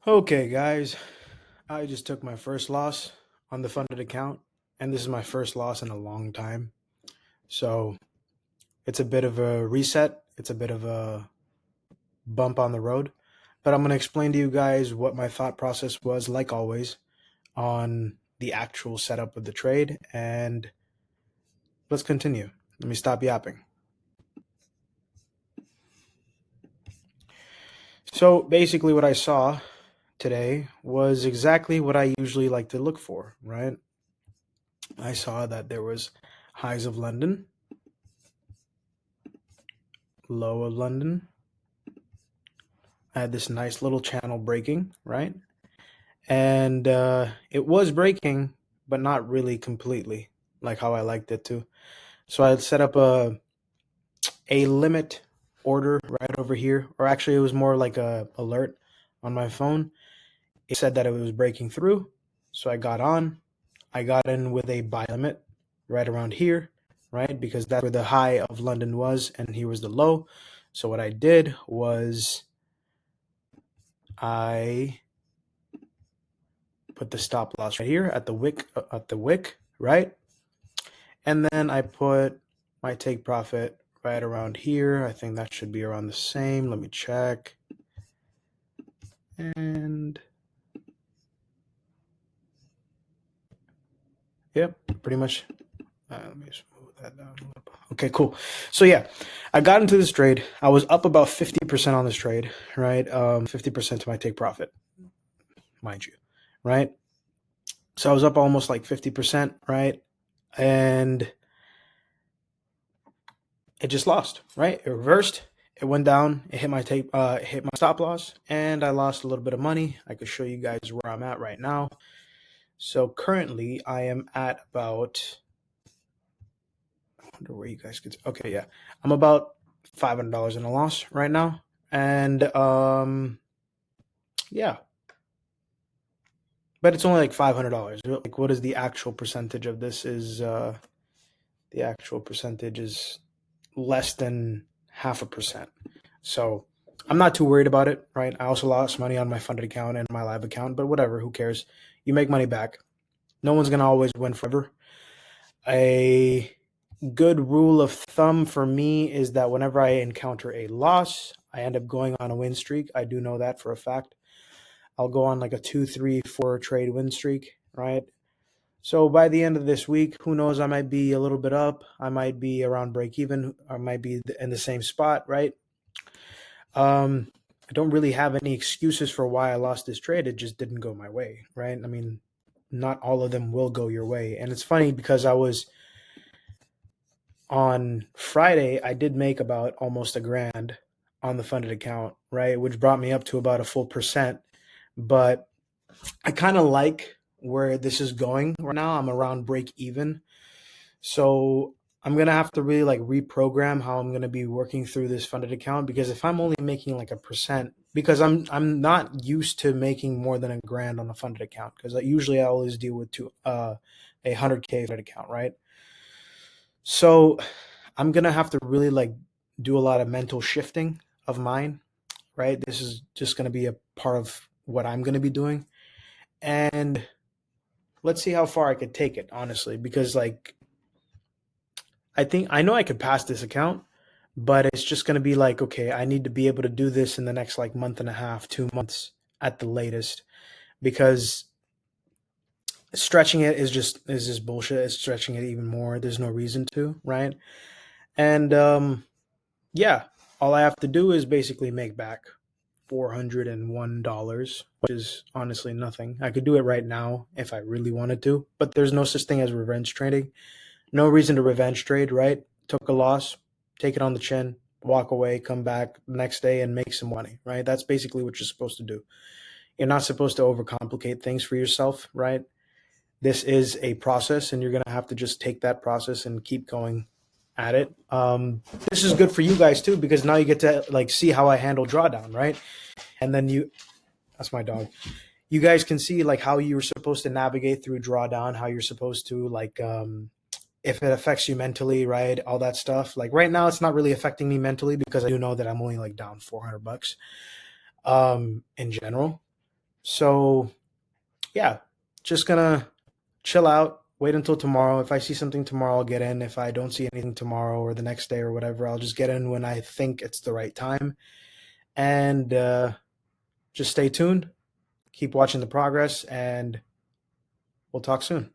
Okay, guys, I just took my first loss on the funded account, and this is my first loss in a long time. So it's a bit of a reset, it's a bit of a bump on the road. But I'm going to explain to you guys what my thought process was, like always, on the actual setup of the trade. And let's continue. Let me stop yapping. So basically, what I saw today was exactly what I usually like to look for, right? I saw that there was highs of London, low of London. I had this nice little channel breaking, right? And it was breaking, but not really completely like how I liked it to. So I set up a limit order right over here, or actually it was more like a alert on my phone. It said that it was breaking through, so I got on. I got in with a buy limit right around here, right? Because that's where the high of London was, and here was the low. So what I did was I put the stop loss right here at the wick, right? And then I put my take profit right around here. I think that should be around the same. Let me check. And yep, pretty much. Let me smooth that down a little bit. Okay, cool. So yeah, I got into this trade. I was up about 50% on this trade, right? 50% to my take profit, mind you, right? So I was up almost like 50%, right? And it just lost, right? It reversed. It went down. It hit my hit my stop loss, and I lost a little bit of money. I could show you guys where I'm at right now. So currently, I am at about. I wonder where you guys could. Okay, yeah, I'm about $500 in a loss right now, and yeah, but it's only like $500. Like, what is the actual percentage of this? Is the actual percentage is less than 0.5%. So I'm not too worried about it, right? I also lost money on my funded account and my live account, but whatever, who cares? You make money back. No one's going to always win forever. A good rule of thumb for me is that whenever I encounter a loss, I end up going on a win streak. I do know that for a fact. I'll go on like a 2, 3, 4 trade win streak, right? So by the end of this week, who knows? I might be a little bit up. I might be around break even. I might be in the same spot, right? I don't really have any excuses for why I lost this trade. It just didn't go my way, right? I mean, not all of them will go your way. And it's funny because I was on Friday, I did make about almost $1,000 on the funded account, right? Which brought me up to about a full percent. But I kind of like where this is going right now. I'm around break even. So I'm gonna have to really like reprogram how I'm gonna be working through this funded account, because if I'm only making like a percent, because I'm not used to making more than $1,000 on a funded account, because usually I always deal with 100K funded account, right? So I'm gonna have to really like do a lot of mental shifting of mine, right? This is just gonna be a part of what I'm gonna be doing, and let's see how far I could take it, honestly, because like I know I could pass this account, but it's just going to be like, okay, I need to be able to do this in the next like month and a half, 2 months at the latest, because stretching it is just bullshit. It's stretching it even more. There's no reason to, right? And yeah, all I have to do is basically make back $401, which is honestly nothing. I could do it right now if I really wanted to, but there's no such thing as revenge trading. No reason to revenge trade, right? Took a loss, take it on the chin, walk away, come back the next day and make some money, right? That's basically what you're supposed to do. You're not supposed to overcomplicate things for yourself, right? This is a process, and you're going to have to just take that process and keep going at it. This is good for you guys too, because now you get to like see how I handle drawdown, right? And then that's my dog. You guys can see like how you're supposed to navigate through drawdown, how you're supposed to like if it affects you mentally, right? All that stuff. Like right now, it's not really affecting me mentally because I do know that I'm only like down $400 in general. So yeah, just gonna chill out, wait until tomorrow. If I see something tomorrow, I'll get in. If I don't see anything tomorrow or the next day or whatever, I'll just get in when I think it's the right time. And just stay tuned, keep watching the progress, and we'll talk soon.